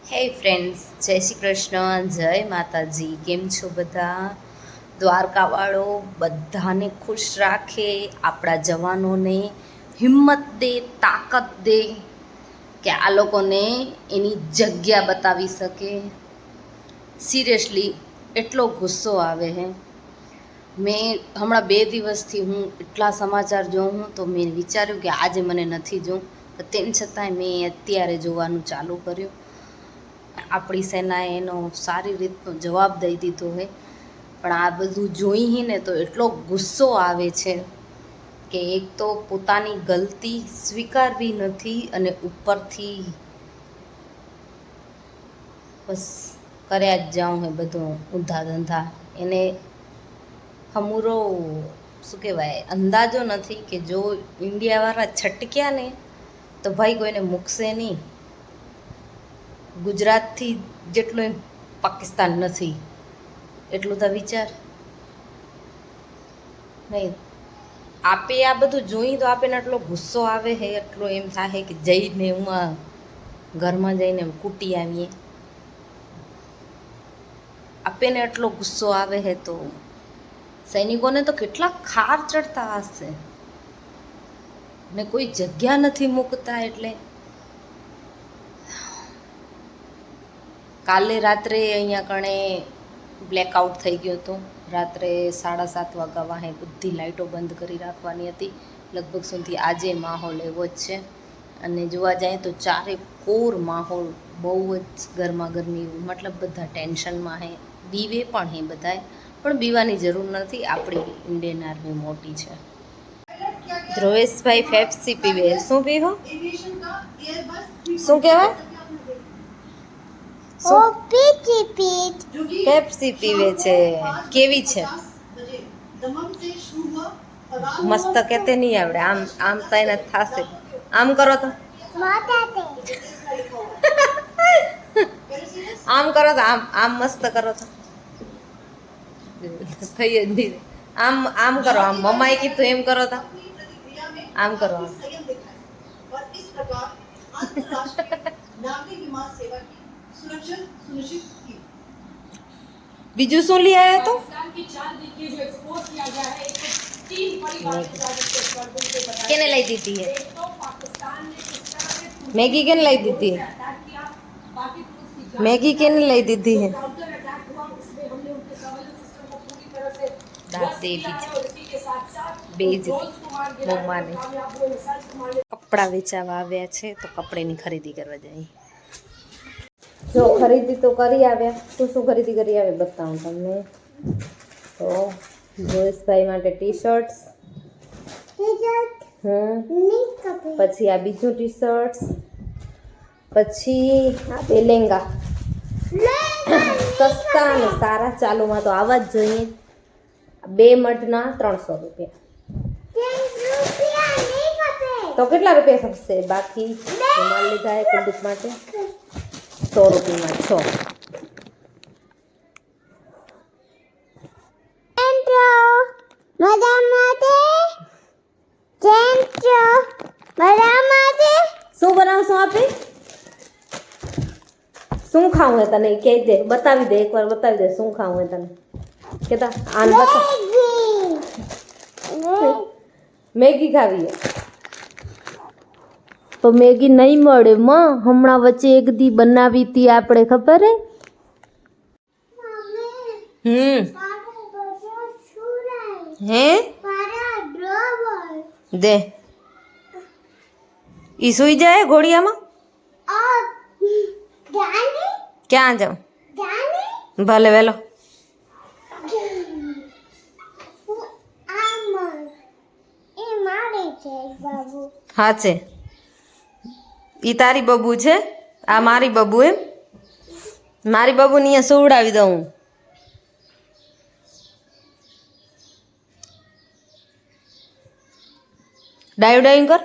હે ફ્રેન્ડ્સ, જય શ્રી કૃષ્ણ, જય માતાજી. કેમ છો બધા? દ્વારકાવાળો બધાને ખુશ રાખે, આપણા જવાનોને હિંમત દે, તાકાત દે કે આ લોકોને એની જગ્યા બતાવી શકે. સિરિયસલી એટલો ગુસ્સો આવે હે. મેં હમણાં 2 દિવસથી હું એટલા સમાચાર જોઉં હું તો મેં વિચાર્યું કે આજે મને નથી જોઉં, તેમ છતાંય મેં અત્યારે જોવાનું ચાલુ કર્યું. આપણી સેનાએ એનો સારી રીતનો જવાબ દઈ દીધો હોય, પણ આ બધું જોઈને તો એટલો ગુસ્સો આવે છે કે એક તો પોતાની ગલતી સ્વીકારવી નથી અને ઉપરથી બસ કર્યા જ જાઉં હે બધું ઊંધા ધંધા. એને હમુરો શું કહેવાય અંદાજો નથી કે જો ઇન્ડિયાવાળા છટક્યા ને તો ભાઈ કોઈને મૂકશે નહીં. ગુજરાતથી જેટલું પાકિસ્તાન નથી એટલું તો વિચાર નહીં. આપે આ બધું જોઈ તો આપણને એટલો ગુસ્સો આવે છે, એટલો એમ થાય કે જઈને હું ઘરમાં જઈને કૂટી આવીએ. આપણને એટલો ગુસ્સો આવે છે તો સૈનિકોને તો કેટલા ખાર ચડતા હશે ને કોઈ જગ્યા નથી મૂકતા. એટલે કાલે રાત્રે અહીંયા કણે બ્લેકઆઉટ થઈ ગયો હતો. રાત્રે 7:30 વાગ્યા વાહે બધી લાઇટો બંધ કરી રાખવાની હતી. લગભગ સુધી આજે માહોલ એવો જ છે. અને જોવા જાય તો ચારે કોર માહોલ બહુ જ ગરમા ગરમી, મતલબ બધા ટેન્શનમાં હે. બીવે પણ હે બધાએ, પણ બીવાની જરૂર નથી. આપણી ઇન્ડિયન આર્મી મોટી છે. ધ્રુવેશભાઈ ફેપ્સી પીવે. શું પીવો? શું કહેવાય? પેપ્સી પીવે છે. કેવી છે? મસ્ત કેતે નહીં આવડે. આમ આમ તો એને થશે. આમ કરો તો આમ કરો તો આમ મસ્ત કરો તો થઈ જ નહીં. આમ આમ કરો. આમ મમ્માએ કીધું એમ કરો તો આમ કરો. બીજું શું લઈ આવ્યા તો? કેને લઈ દીધી હે? મેગી કેને લઈ દીધી? મેગી કેને લઈ દીધી હે? દાદે બેજ મમ્માને કપડાં વેચાવા આવ્યા છે તો કપડાની ખરીદી કરવા જાય. જો ખરીદી તો કરી આવ્યા. શું ખરીદી કરી આવે બતાવું તમને. તો જોઈસભાઈ માટે ટી શર્ટ્સ, પછી આ બીજું ટી શર્ટ્સ, પછી આ બે લેંગા સસ્તા અને સારા. ચાલુમાં તો આવા જ જોઈએ. 2 મટના 300 રૂપિયા. તો કેટલા રૂપિયા ખપશે? બાકી રૂમાલ લીધા હે કુંદુક માટે 100 રૂપિયામાં 6. શું બનાવશું આપે? શું ખાવું હે તને? કહી દે, બતાવી દે, એકવાર બતાવી દે શું ખાવું હે તને. કેતા આન બતા. મેગી ખાવી હે તો મેગી નહીં મળે માં. હમણાં વચ્ચે એક દી બનાવી હતી આપણે, ખબર હે? હે દે ઈ સુઈ જાય ઘોડિયામાં. ક્યાં જાઉં? ભલે વેલો. હા છે. ઈ તારી બબુ છે, આ મારી બબુ. એમ મારી બબુને અહીંયા સુવડાવી દઉં. ડાયું ડાયું કર.